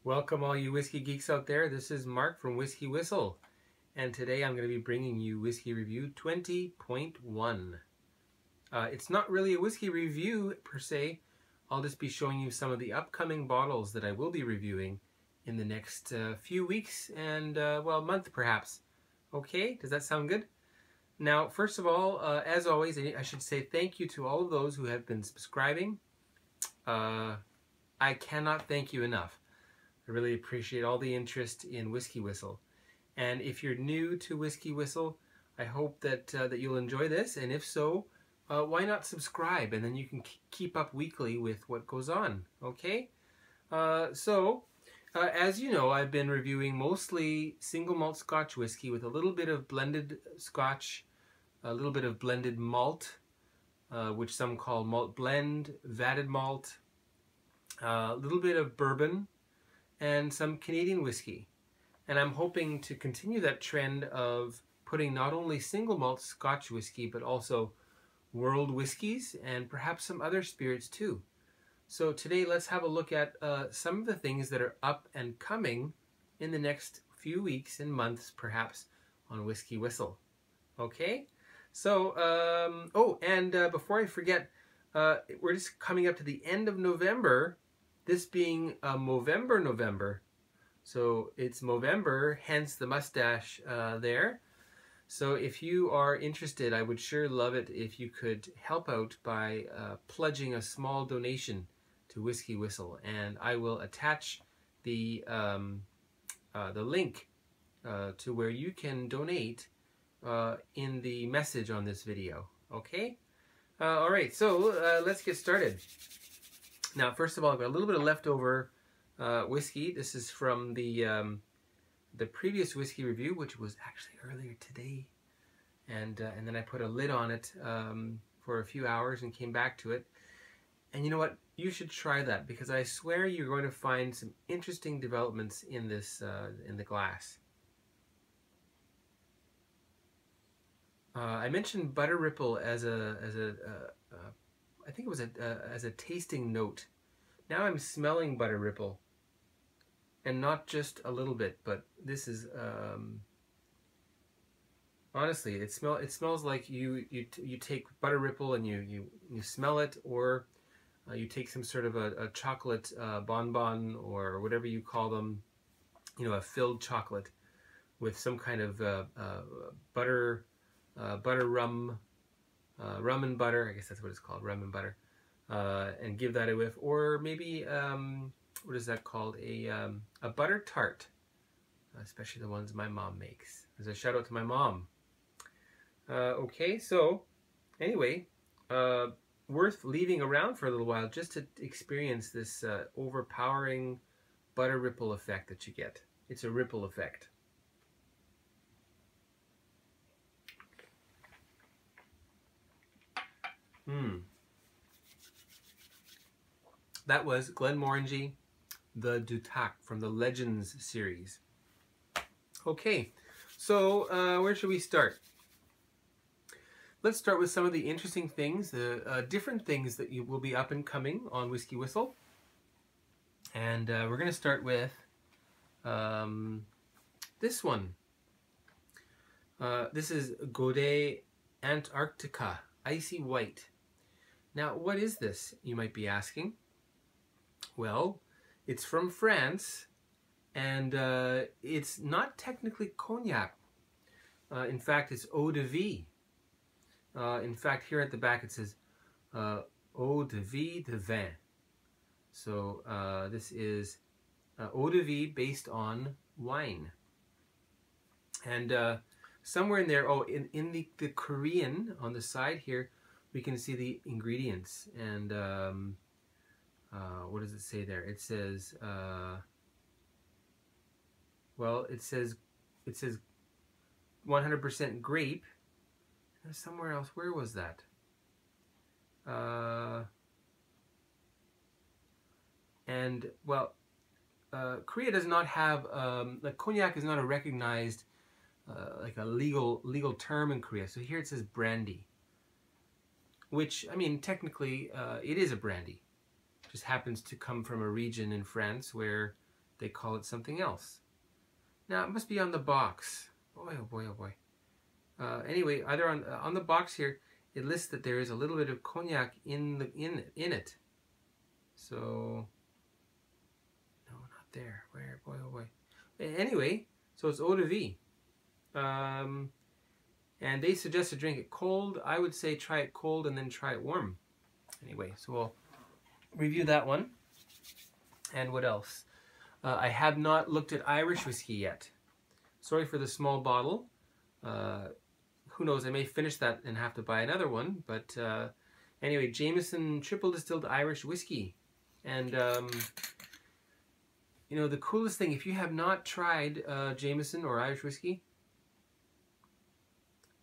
Welcome all you whiskey geeks out there. This is Mark from WhiskyWhistle, and today I'm going to be bringing you Whiskey Review 20.1. It's not really a whiskey review per se. I'll just be showing you some of the upcoming bottles that I will be reviewing in the next few weeks and, well, month perhaps. Okay, does that sound good? Now, first of all, as always, I should say thank you to all of those who have been subscribing. I cannot thank you enough. I really appreciate all the interest in WhiskyWhistle. And if you're new to WhiskyWhistle, I hope that you'll enjoy this. And if so, why not subscribe? And then you can keep up weekly with what goes on. Okay? As you know, I've been reviewing mostly single malt Scotch whiskey with a little bit of blended Scotch, a little bit of blended malt, which some call malt blend, vatted malt, a little bit of bourbon, and some Canadian whiskey. And I'm hoping to continue that trend of putting not only single malt Scotch whiskey, but also world whiskies and perhaps some other spirits too. So today let's have a look at some of the things that are up and coming in the next few weeks and months perhaps on WhiskyWhistle. Okay? So, before I forget, we're just coming up to the end of November. This being Movember, so it's Movember, hence the mustache there. So if you are interested, I would sure love it if you could help out by pledging a small donation to WhiskyWhistle, and I will attach the link to where you can donate in the message on this video. Okay? All right, so let's get started. Now, first of all, I've got a little bit of leftover whiskey. This is from the previous whiskey review, which was actually earlier today, and then I put a lid on it for a few hours and came back to it. And you know what? You should try that because I swear you're going to find some interesting developments in this in the glass. I mentioned butter ripple as I think it was as a tasting note. Now I'm smelling butter ripple, and not just a little bit, but this is honestly, it smells like you take butter ripple and you smell it, or you take some sort of a chocolate bonbon or whatever you call them, you know, a filled chocolate with some kind of butter rum. Rum and butter, I guess that's what it's called, rum and butter, and give that a whiff. Or maybe, what is that called, a butter tart, especially the ones my mom makes. As a shout out to my mom. Okay, so anyway, worth leaving around for a little while just to experience this overpowering butter ripple effect that you get. It's a ripple effect. That was Glenmorangie, the Dutac from the Legends series. Okay, so where should we start? Let's start with some of the interesting things, the different things that will be up and coming on WhiskyWhistle. And we're going to start with this one. This is Godet Antarctica Icy White. Now, what is this, you might be asking? Well, it's from France, and it's not technically cognac. In fact, it's eau de vie. In fact, here at the back it says eau de vie de vin. So this is eau de vie based on wine. And somewhere in there, in the Korean on the side here, we can see the ingredients. And what does it say there? It says, well, it says 100% grape. There's somewhere else. Where was that? And well, Korea does not have like cognac is not a recognized like a legal term in Korea. So here it says brandy, which, I mean, technically it is a brandy. It just happens to come from a region in France where they call it something else. Now, it must be on the box. Boy, oh boy, oh boy. Anyway, either on the box here, it lists that there is a little bit of cognac in it. So, no, not there. Where? Boy, oh boy. Anyway, so it's eau de vie. And they suggest to drink it cold. I would say try it cold and then try it warm. Anyway, so we'll review that one. And what else? I have not looked at Irish whiskey yet. Sorry for the small bottle. Who knows, I may finish that and have to buy another one. But anyway, Jameson Triple Distilled Irish Whiskey. And, you know, the coolest thing, if you have not tried Jameson or Irish whiskey,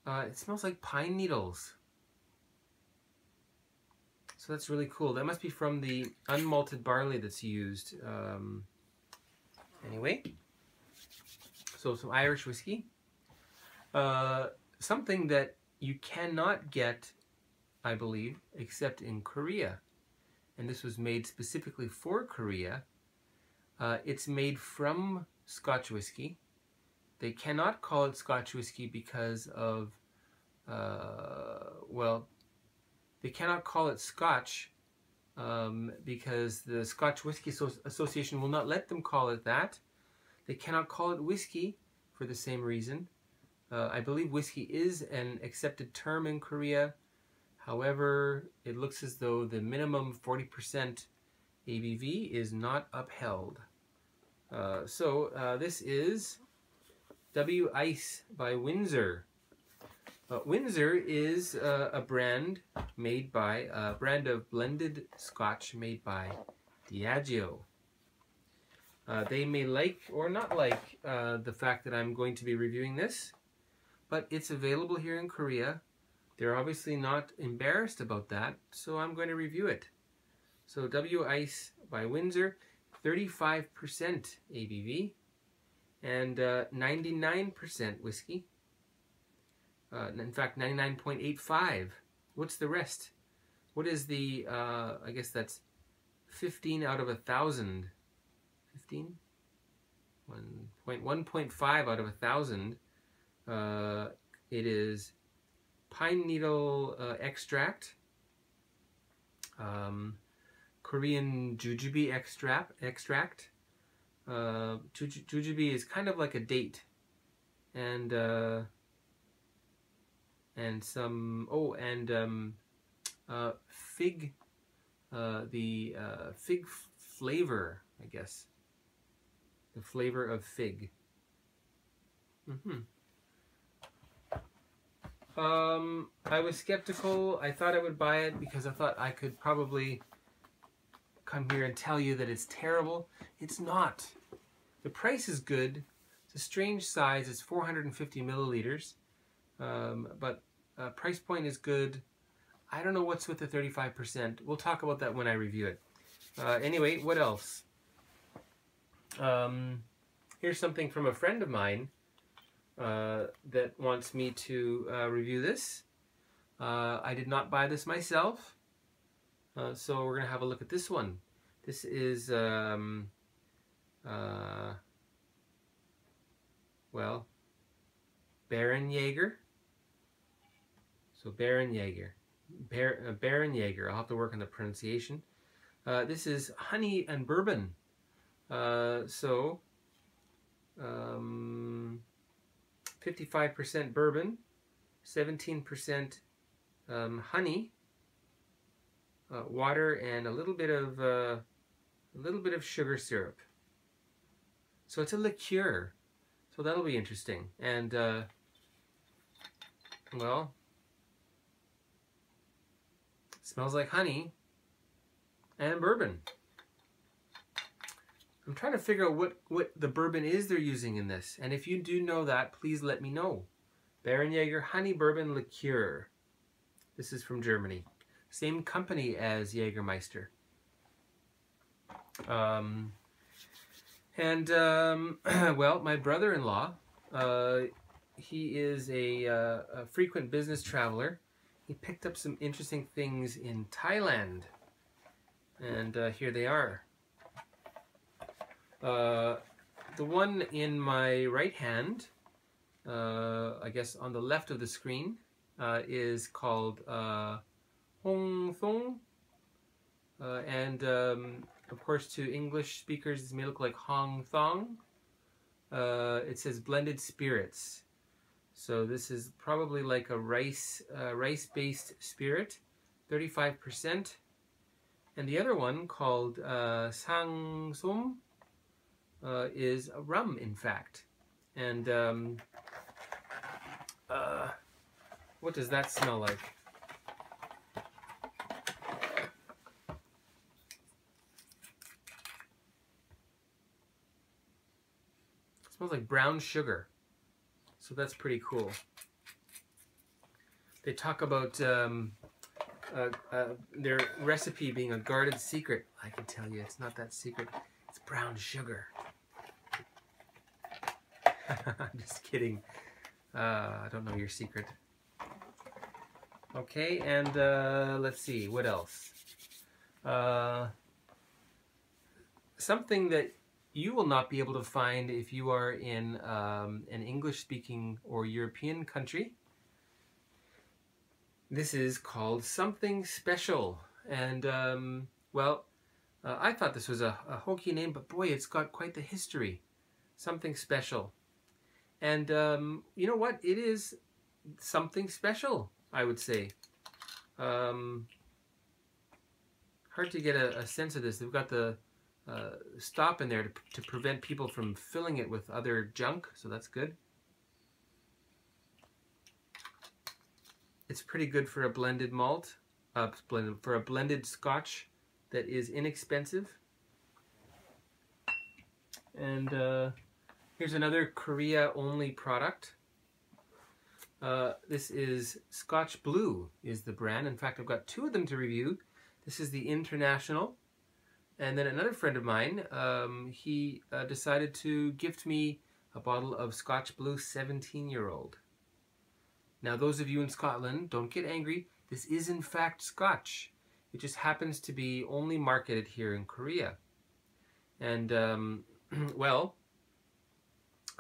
it smells like pine needles. So that's really cool. That must be from the unmalted barley that's used. Anyway, so some Irish whiskey. Something that you cannot get, I believe, except in Korea. And this was made specifically for Korea. It's made from Scotch whiskey. They cannot call it Scotch whiskey because of, well, they cannot call it Scotch because the Scotch Whisky Association will not let them call it that. They cannot call it whiskey for the same reason. I believe whiskey is an accepted term in Korea. However, it looks as though the minimum 40% ABV is not upheld. So this is W Ice by Windsor. Windsor is a brand made by, a brand of blended Scotch made by Diageo. They may like or not like the fact that I'm going to be reviewing this, but it's available here in Korea. They're obviously not embarrassed about that, so I'm going to review it. So W Ice by Windsor, 35% ABV and 99% whiskey. In fact, 99.85. What's the rest? What is the, I guess that's 15 out of 1,000. 15? 1.5 out of 1,000. It is pine needle extract, Korean jujube extract. Jujube is kind of like a date, and some fig, the fig flavor, I guess, the flavor of fig. I was skeptical. I thought I would buy it because I thought I could probably come here and tell you that it's terrible. It's not. The price is good. It's a strange size. It's 450 milliliters. But price point is good. I don't know what's with the 35%. We'll talk about that when I review it. Anyway, what else? Here's something from a friend of mine that wants me to review this. I did not buy this myself, so we're going to have a look at this one. This is, well, Baron Jaeger. So Baron Jaeger. Baron Jaeger. I'll have to work on the pronunciation. This is honey and bourbon. 55% bourbon, 17% honey, water, and a little bit of sugar syrup. So it's a liqueur. So that'll be interesting. And well, it smells like honey and bourbon. I'm trying to figure out what the bourbon is they're using in this. And if you do know that, please let me know. Baron Jaeger Honey Bourbon Liqueur. This is from Germany. Same company as Jägermeister. Well, my brother-in-law, he is a frequent business traveler. He picked up some interesting things in Thailand. And here they are. The one in my right hand, I guess on the left of the screen, is called Hong Thong. And of course, to English speakers, this may look like Hong Thong. It says blended spirits. So this is probably like a rice-based spirit, 35%. And the other one called Sang Som is a rum, in fact. And what does that smell like? It smells like brown sugar. So that's pretty cool. They talk about their recipe being a guarded secret. I can tell you, it's not that secret. It's brown sugar. I'm just kidding. I don't know your secret. Okay, and let's see, what else? Something that you will not be able to find if you are in an English-speaking or European country. This is called Something Special. And, well, I thought this was a hokey name, but boy, it's got quite the history. Something Special. And you know what? It is something special, I would say. Hard to get a sense of this. They've got the stop in there to prevent people from filling it with other junk, so that's good. It's pretty good for a blended malt, for a blended scotch that is inexpensive. And here's another Korea-only product. This is Scotch Blue is the brand. In fact, I've got two of them to review. This is the International. And then another friend of mine, he decided to gift me a bottle of Scotch Blue 17-year-old. Now, those of you in Scotland, don't get angry. This is, in fact, Scotch. It just happens to be only marketed here in Korea. And, well,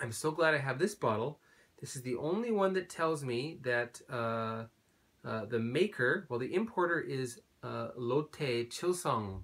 I'm so glad I have this bottle. This is the only one that tells me that the maker, well, the importer is Lotte Chilsung.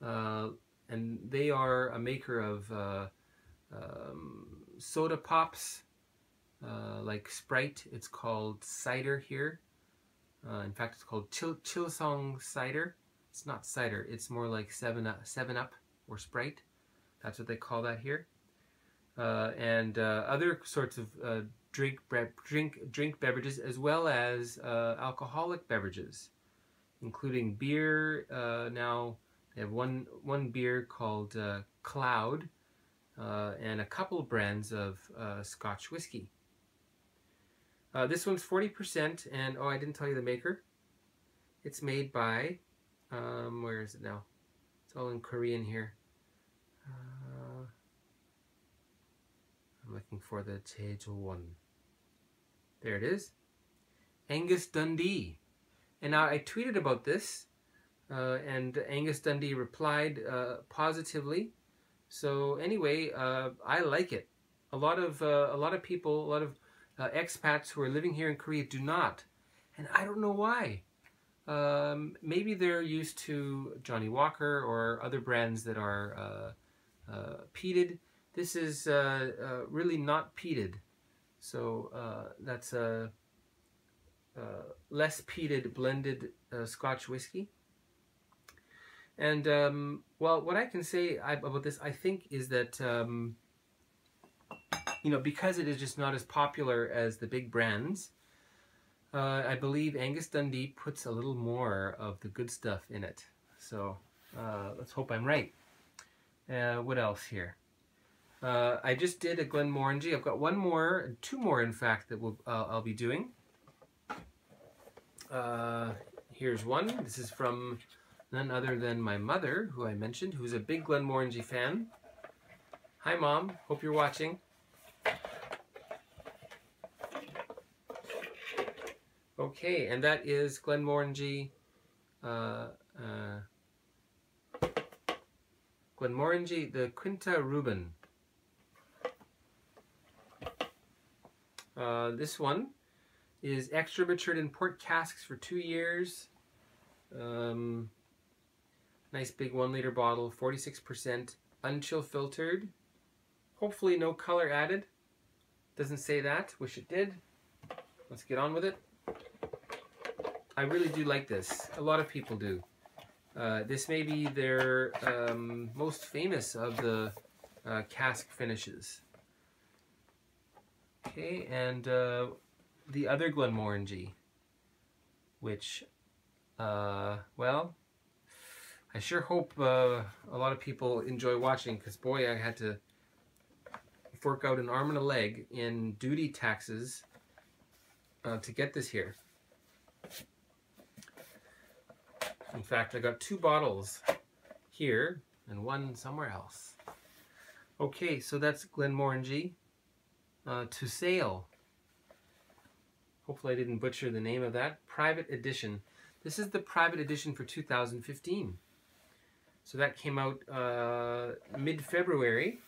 And they are a maker of soda pops, like Sprite. It's called cider here. In fact, it's called Chilsung cider. It's not cider. It's more like 7-Up or Sprite. That's what they call that here. And other sorts of drink beverages, as well as alcoholic beverages, including beer. Now they have one beer called Cloud, and a couple brands of Scotch whiskey. This one's 40%, and oh, I didn't tell you the maker. It's made by, where is it now? It's all in Korean here. I'm looking for the Jeju one. There it is. Angus Dundee. And now I tweeted about this, and Angus Dundee replied positively. So anyway, I like it. A lot of people, a lot of expats who are living here in Korea do not, and I don't know why. Maybe they're used to Johnny Walker or other brands that are peated. This is really not peated, so that's a less peated blended Scotch whiskey. And well, what I can say about this, I think, is that you know, because it is just not as popular as the big brands, I believe Angus Dundee puts a little more of the good stuff in it. So let's hope I'm right. What else here? I just did a Glenmorangie. I've got two more in fact, that I'll be doing. Here's one. This is from none other than my mother, who I mentioned, who's a big Glenmorangie fan. Hi, Mom. Hope you're watching. Okay, and that is Glenmorangie Glenmorangie, the Quinta Reuben. This one is extra matured in port casks for 2 years. Nice big 1 liter bottle, 46%, unchill filtered. Hopefully no color added. Doesn't say that, wish it did. Let's get on with it. I really do like this. A lot of people do. This may be their most famous of the cask finishes. Okay, and the other Glenmorangie, which, well, I sure hope a lot of people enjoy watching, because boy, I had to fork out an arm and a leg in duty taxes to get this here. In fact, I got 2 bottles here and 1 somewhere else. Okay, so that's Glenmorangie to Sale. Hopefully I didn't butcher the name of that. Private edition. This is the private edition for 2015. So that came out mid-February.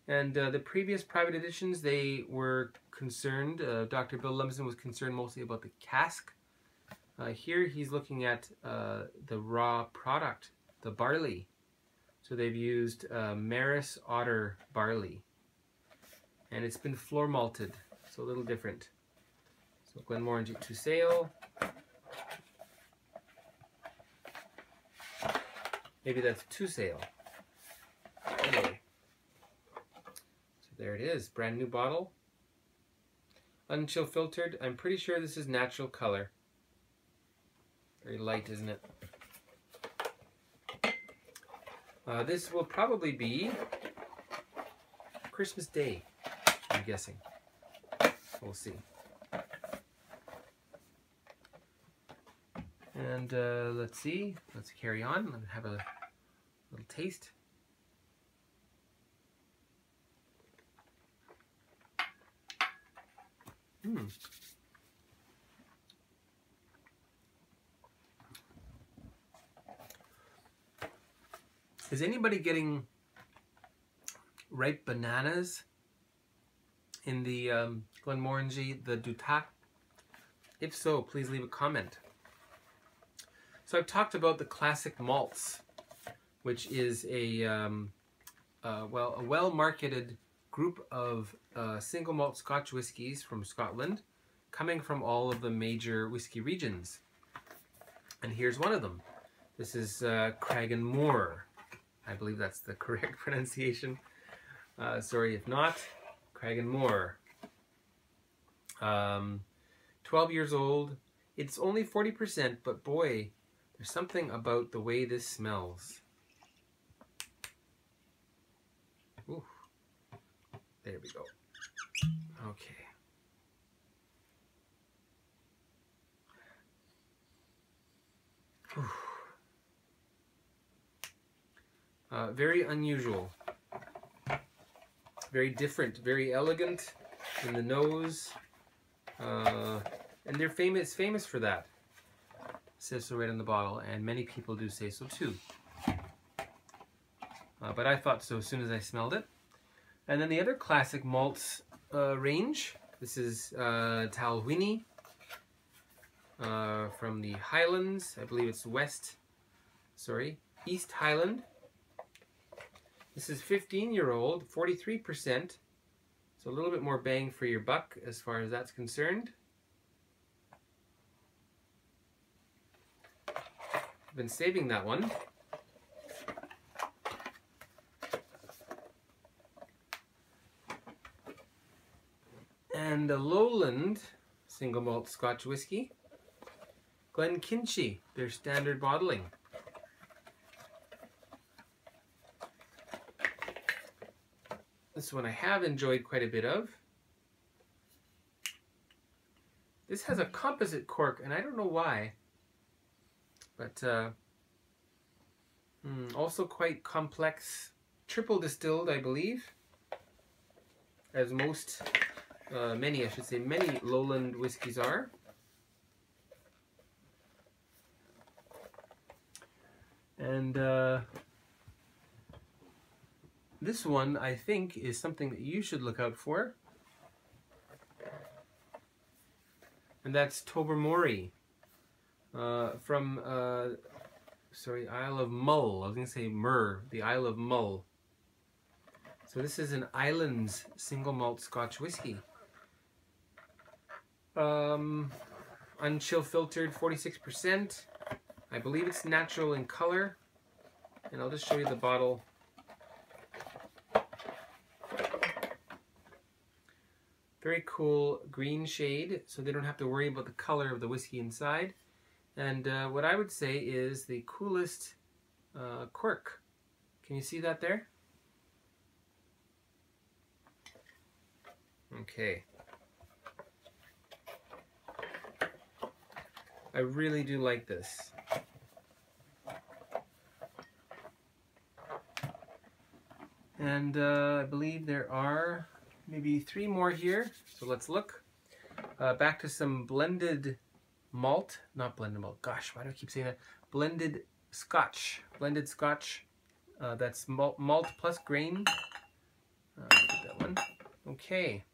And the previous private editions, they were concerned, Dr. Bill Lumsden was concerned mostly about the cask. Here he's looking at the raw product, the barley. So they've used Maris Otter barley. And it's been floor malted, so a little different. So Glenmorangie to Sale. Maybe that's to sale. Anyway. So there it is, brand new bottle. Unchill filtered. I'm pretty sure this is natural color. Very light, isn't it? This will probably be Christmas Day, I'm guessing. We'll see. And let's see. Let's carry on. Let's have a little taste. Is anybody getting ripe bananas in the Glenmorangie, the Dutat? If so, please leave a comment. So I've talked about the classic malts, which is a well-marketed group of single malt Scotch whiskies from Scotland, coming from all of the major whiskey regions. And here's one of them. This is Cragganmore. I believe that's the correct pronunciation. Sorry if not. Cragganmore. 12 years old. It's only 40%, but boy, there's something about the way this smells. Ooh. There we go. Okay. Very unusual. Very different. Very elegant in the nose. And they're famous for that. It says so right on the bottle, and many people do say so too. But I thought so as soon as I smelled it. And then the other classic malts range. This is Talwini from the Highlands. I believe it's East Highland. This is 15-year-old, 43%. So a little bit more bang for your buck as far as that's concerned. I've been saving that one. And a Lowland single malt Scotch whiskey, Glenkinchie, their standard bottling. This one I have enjoyed quite a bit of. This has a composite cork, and I don't know why, but also quite complex. Triple distilled, I believe, as most, many Lowland whiskies are. And This one, I think, is something that you should look out for. And that's Tobermory from, Isle of Mull. I was going to say Mur, the Isle of Mull. So this is an Islands single malt Scotch whiskey. Unchill filtered, 46%. I believe it's natural in color. And I'll just show you the bottle. Very cool green shade, so they don't have to worry about the color of the whiskey inside. And what I would say is the coolest cork. Can you see that there? Okay. I really do like this. And I believe there are maybe 3 more here. So let's look. Back to some blended malt. Not blended malt. Gosh, why do I keep saying that? Blended Scotch. Blended Scotch. That's malt plus grain. Get that one. Okay.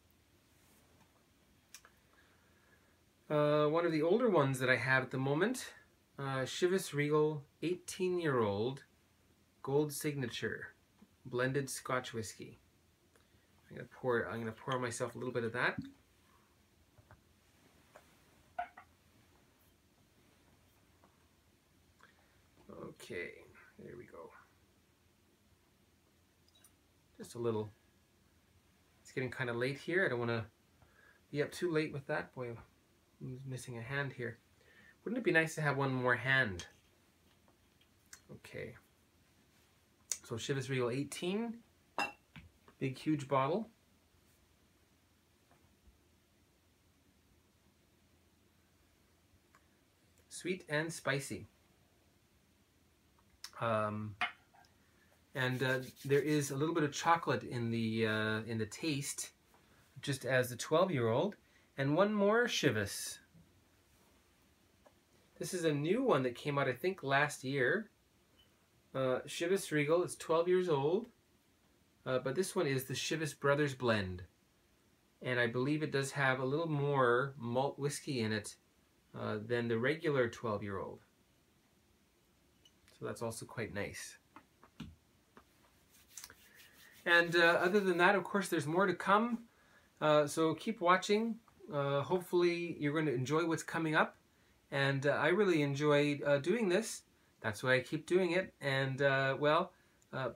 One of the older ones that I have at the moment, Chivas Regal 18-year-old Gold Signature blended Scotch whiskey. I'm gonna pour myself a little bit of that. Okay, there we go. Just a little. It's getting kind of late here. I don't want to be up too late with that. Boy, I'm missing a hand here. Wouldn't it be nice to have one more hand? Okay. So Chivas Regal 18. Big, huge bottle. Sweet and spicy. There is a little bit of chocolate in the taste, just as the 12-year-old. And one more Chivas. This is a new one that came out, I think, last year. Chivas Regal, it's 12 years old. But this one is the Chivas Brothers Blend. And I believe it does have a little more malt whiskey in it than the regular 12-year-old. So that's also quite nice. And other than that, of course, there's more to come. So keep watching. Hopefully you're going to enjoy what's coming up. And I really enjoyed doing this. That's why I keep doing it. And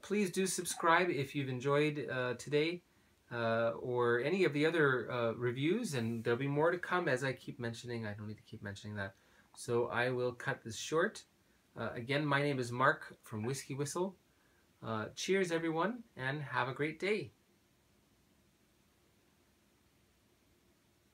please do subscribe if you've enjoyed today or any of the other reviews. And there'll be more to come, as I keep mentioning. I don't need to keep mentioning that. So I will cut this short. Again, my name is Mark from Whiskey Whistle. Cheers, everyone, and have a great day.